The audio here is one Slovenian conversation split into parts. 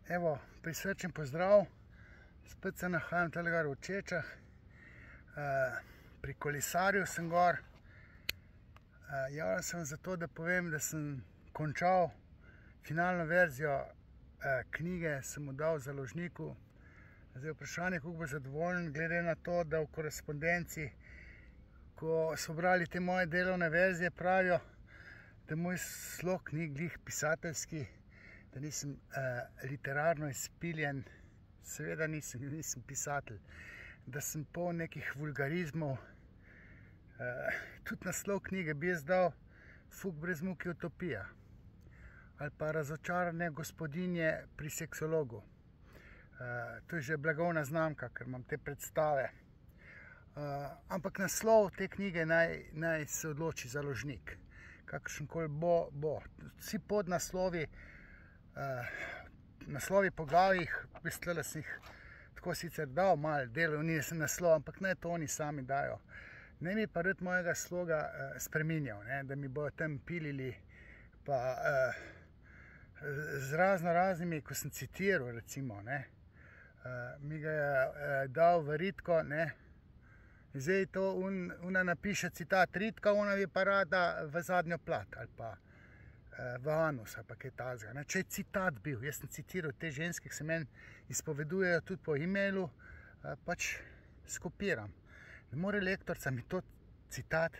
Evo, prisrčen pozdrav, spet se nahajam tega v Čečah, pri kolesarju sem gor. Javljam sem zato, da povem, da sem končal finalno verzijo knjige, sem mu dal založniku. Zdaj vprašanje, kako bo zadovoljen, glede na to, da v korespondenci, ko so brali te moje delovne verzije, pravijo, da moj slog ni glih pisateljski, da nisem literarno izpiljen, seveda nisem pisatelj, da sem poln nekih vulgarizmov. Tudi naslov knjige bi jaz dal Fuk brez muke utopija ali pa Razočarane gospodinje pri seksologu. To je že blagovna znamka, ker imam te predstave. Ampak naslov te knjige naj se odloči založnik. Kakršenkoli bo. Vsi podnaslovi, naslovi poglavjih, sem jih tako sicer dal malo delovni naslov, ampak ne to oni sami dajo. Ne mi pa rad mojega sloga spreminjal, da mi bojo tam pilili, pa z raznimi, ko sem citiral, recimo, mi ga je dal v Ritko, zdaj to ona napiše citat Ritka, ona bi pa rada v zadnjo plat ali pa v anus ali pa kaj tazga. Če je citat bil, jaz sem citiral te ženske, ki se meni izpovedujejo tudi po e-mailu, pač skopiram. Ne more lektorca mi to citat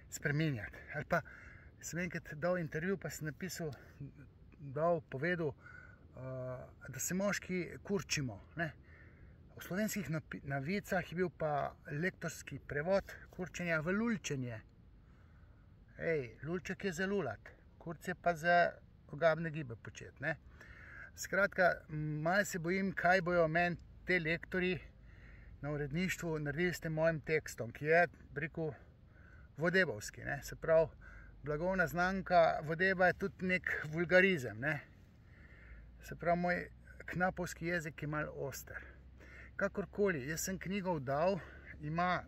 spreminjati. Ali pa sem enkrat dal intervju, pa sem napisal, povedal, da se moški kurčimo. V slovenskih novicah je bil pa lektorski prevod kurčenja v lulčenje. Lulček je za lulat, kurc je pa za ogabne gibe početi. Skratka, malo se bojim, kaj bojo meni te lektori na uredništvu naredili s tem mojim tekstom, ki je, rekel, vodebovski. Se pravi, blagovna znamka vodeba je tudi nek vulgarizem. Se pravi, moj knapovski jezik je malo oster. Kakorkoli, jaz sem knjigo vdal, ima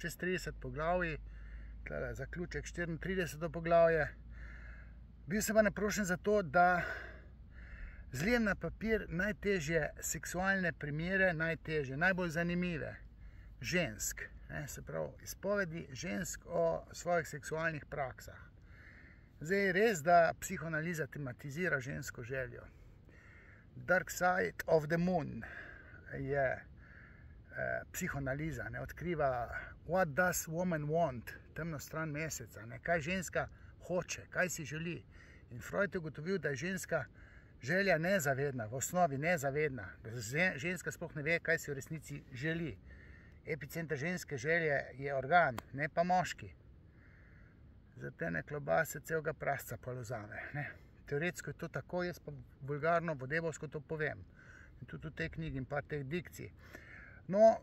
čez 30 poglavij, zaključek 34. poglavje. Bil sem pa naprošen za to, da zlijem na papir najtežje seksualne primere, najbolj zanimive žensk. Se pravi, izpovedi žensk o svojih seksualnih praksah. Zdaj je res, da psihoanaliza tematizira žensko željo. Dark Side of the Moon je psihoanaliza, odkriva what does woman want, temno stran meseca, kaj ženska hoče, kaj si želi. In Freud je ugotovil, da je ženska želja nezavedna, v osnovi nezavedna, da ženska sploh ne ve, kaj si v resnici želi. Epicenter ženske želje je organ, ne pa moški. Zato ene klobase celega prasca polozame. Teoretsko je to tako, jaz pa vulgarno, vodebovsko to povem. In tudi v tej knjigi in par teh dikcij. No,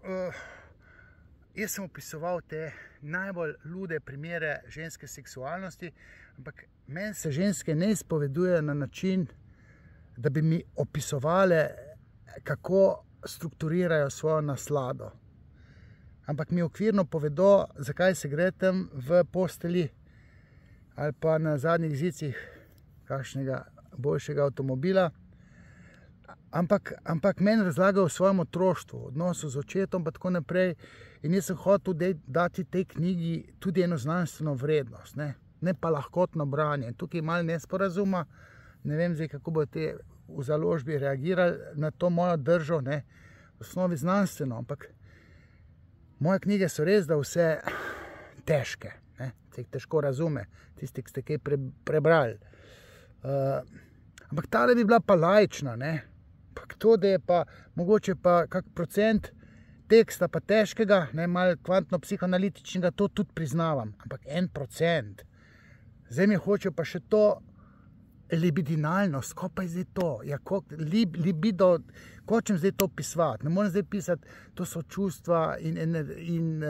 jaz sem opisoval te najbolj lude primere ženske seksualnosti, ampak meni se ženske ne izpovedujejo na način, da bi mi opisovale, kako strukturirajo svojo naslado. Ampak mi okvirno povedo, zakaj se gre tam v posteli ali pa na zadnjih zicih kakšnega boljšega avtomobila. Ampak meni razlagajo o svojem otroštvu, odnosu z očetom pa tako naprej. In jaz sem hotel dati tej knjigi tudi eno znanstveno vrednost, ne pa lahkotno branje. Tukaj je malo nesporazuma, ne vem zdaj, kako bodo te v založbi reagirali na to mojo držo, v osnovi znanstveno, ampak moje knjige so res, da vse težke, se jih težko razume, tisti, ki ste kaj prebrali. Ampak tale bi bila pa laična, to, da je pa mogoče pa kak procent teksta pa težkega, malo kvantno psihoanalitičnega, to tudi priznavam, ampak 1%. Zdaj mi hočejo pa še to libidinalnost, ko pa je zdaj to? Libido, ko čem zdaj to pisati? Ne morem zdaj pisati, to so čustva in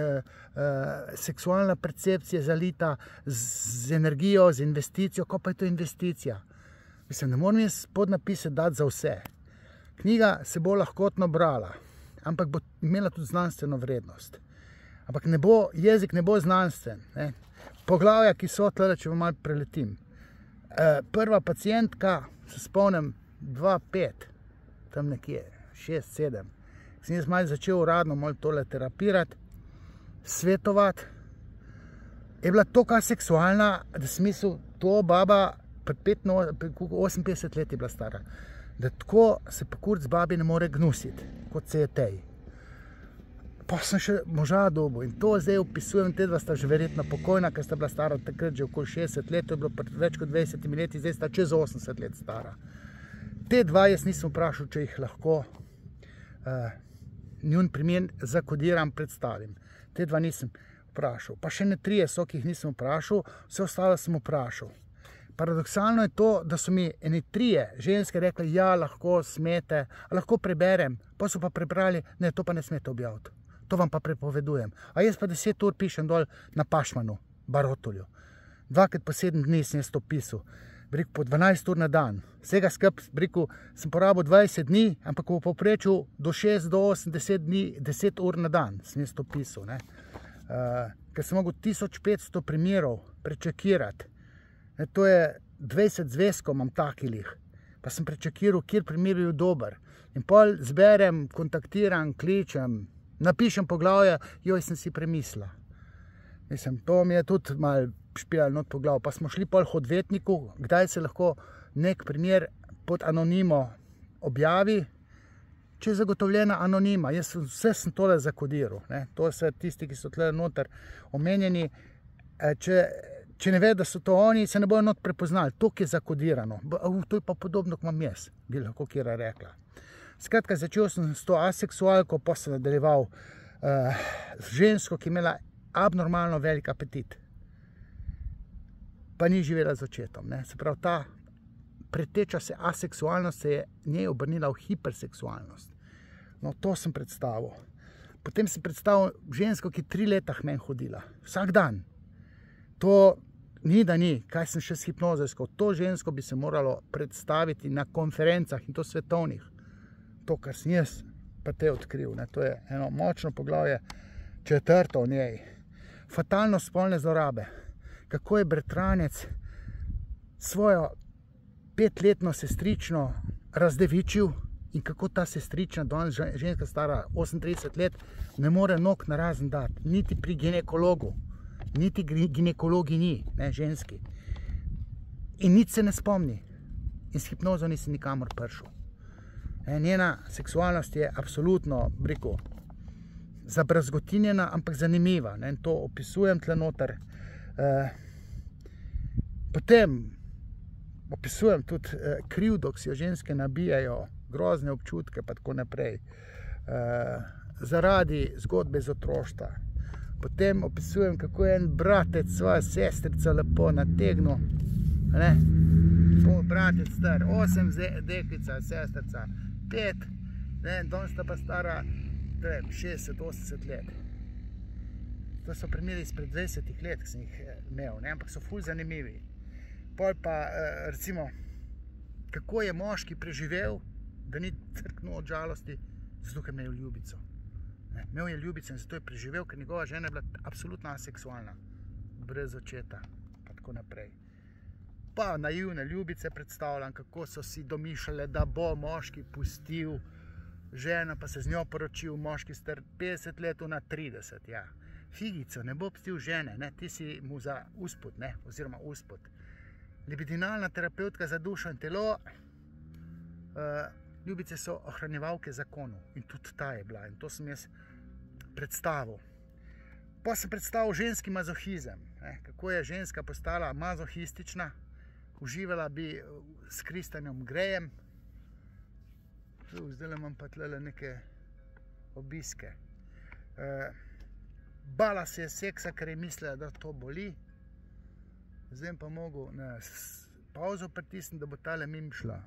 seksualna percepcija zalita z energijo, z investicijo, ko pa je to investicija? Mislim, ne morem jaz podnapise dati za vse. Knjiga se bo lahkotno brala, ampak bo imela tudi znanstveno vrednost. Ampak jezik ne bo znanstven. Poglavja, ki so tle, če vam malo preletim. Prva pacientka, se spomnim, 2,5, tam nekje, 6, 7. Sem jaz malo začel uradno malo tole terapirati, svetovati. Je bila toliko seksualna, da sem mislil, to baba pred 58 let je bila stara, da tako se pa kurc babi ne more gnusiti, kot se je tej. Pa sem še moža dobil in to zdaj opisujem, te dva sta že verjetno pokojna, ker sta bila stara takrat že okoli 60 let, to je bilo pred več kot 20 leti, zdaj sta čez 80 let stara. Te dva jaz nisem vprašal, če jih lahko njun primer zakodiram, predstavim. Te dva nisem vprašal. Pa še ne 3 so, ki jih nisem vprašal, vse ostalo sem vprašal. Paradoksalno je to, da so mi eni 3 ženske rekli, ja, lahko smete, lahko preberem, pa so pa prebrali, ne, to pa ne smete objaviti. To vam pa prepovedujem. A jaz pa 10 ur pišem dol na Pašmanu, Barotolju. 2krat po 7 dni sem jaz to pisal. Po 12 ur na dan. Vsega skupaj sem porabil 20 dni, ampak v povprečju do 6 do 8, 10 dni, 10 ur na dan sem jaz to pisal. Ker sem mogel 1500 primerov prečekirati. To je 20 zvezkov imam takilih. Pa sem prečekiral, kjer primer je bil dober. In pol zberem, kontaktiram, kličem, napišem poglavje, joj, sem si premislila. Mislim, to mi je tudi malo špijalo not po glavu. Pa smo šli pol k odvetniku, kdaj se lahko nek primer pod anonimo objavi, če je zagotovljena anonima. Jaz vse sem tole zakodiral. To so tisti, ki so tle noter omenjeni. Če ne ve, da so to oni, se ne bojo not prepoznali. To, ki je zakodirano. To je pa podobno, kot imam jaz, bi lahko kjera rekla. Skratka, začel sem s to aseksualko, pa sem nadaljeval z žensko, ki je imela abnormalno velik apetit. Pa ni živela z očetom. Se pravi, ta preteča se aseksualnost se je njej obrnila v hiperseksualnost. No, to sem predstavil. Potem sem predstavil žensko, ki 3 leta k meni hodila. Vsak dan. To ni, da ni. Kaj sem še s hipnozo iskal. To žensko bi se moralo predstaviti na konferencah in to svetovnih. To, kar sem jaz pa te odkril. To je eno močno poglavje, 4. o njej. Fatalnost spolne zlorabe. Kako je bratranec svojo 5-letno sestrično razdevičil in kako ta sestrična, danes ženska stara 38 let, ne more nog narazen dati. Niti pri ginekologu. Niti ginekologi ni, ženski. In nič se ne spomni. In s hipnozo nisi nikamor prišel. Njena seksualnost je absolutno, zabrazgotinjena, ampak zanimiva. In to opisujem tle noter. Potem opisujem tudi krivdo, ki si jo ženske nabijajo, grozne občutke pa tako naprej. Zaradi zgodbe iz otroštva. Potem opisujem, kako je en bratec svojo sestrico lepo nategnil. Bratec star, 8 deklica, sestrica, 5, danes sta pa stara 60-80 let. To so primeri izpred 20 let, ki sem jih imel, ampak so ful zanimivi. Pol pa, recimo, kako je moški preživel, da ni crknil od žalosti, zato ker imel ljubico. Imel je ljubico in zato je preživel, ker njegova žena je bila absolutno aseksualna, brez očeta, pa tako naprej. Pa naivne ljubice predstavljam, kako so si domišljale, da bo moški pustil ženo, pa se z njo poročil, moški star 50 let, na 30, ja. Figico, ne bo pustil žene, ti si mu za usput, oziroma usput. Libidinalna terapeutka za dušo in telo, ljubice so ohranjevalke zakonov in tudi ta je bila in to sem jaz predstavil. Pa sem predstavil ženski mazohizem, kako je ženska postala mazohistična, uživala bi s Kristjanom Grejem. Zdaj imam pa tle neke obiske. Bala se je seksa, ker je mislila, da to boli. Zdaj pa mogel na pauzo pritisniti, da bo tale mimo šla.